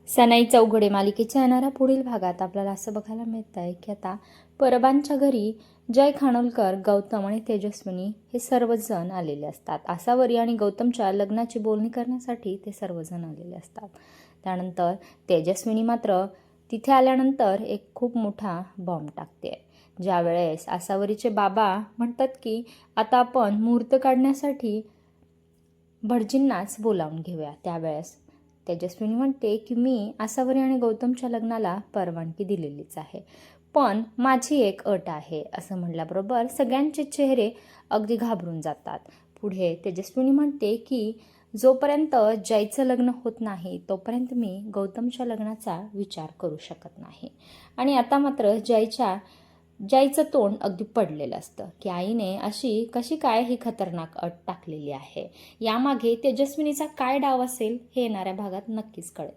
सनाई चौघडे मालिकेच्या येणाऱ्या पुढील भागात आपल्याला असं बघायला मिळत आहे की आता परबांच्या घरी जय खानोलकर, गौतम आणि तेजस्विनी हे सर्वजण आलेले असतात. आसावरी आणि गौतमच्या लग्नाची बोलणी करण्यासाठी ते सर्वजण आलेले असतात. त्यानंतर तेजस्विनी मात्र तिथे आल्यानंतर एक खूप मोठा बॉम्ब टाकते. ज्यावेळेस आसावरीचे बाबा म्हणतात की आता आपण मुहूर्त काढण्यासाठी भटजींनाच बोलावून घेऊया. त्यावेळेस तेजस्विनी म्हणते की मी आसावरी आणि गौतमच्या लग्नाला परवानगी दिलेलीच आहे, पण माझी एक अट आहे. असं म्हटल्याबरोबर सगळ्यांचे चेहरे अगदी घाबरून जातात. पुढे तेजस्विनी म्हणते की जोपर्यंत जयचं लग्न होत नाही तोपर्यंत मी गौतमच्या लग्नाचा विचार करू शकत नाही. आणि आता मात्र जयचं तोंड अगदी पडलेलं असतं की आईने अशी कशी काय ही खतरनाक अट टाकलेली आहे. यामागे तेजस्विनीचा काय डाव असेल हे येणाऱ्या भागात नक्कीच कळेल.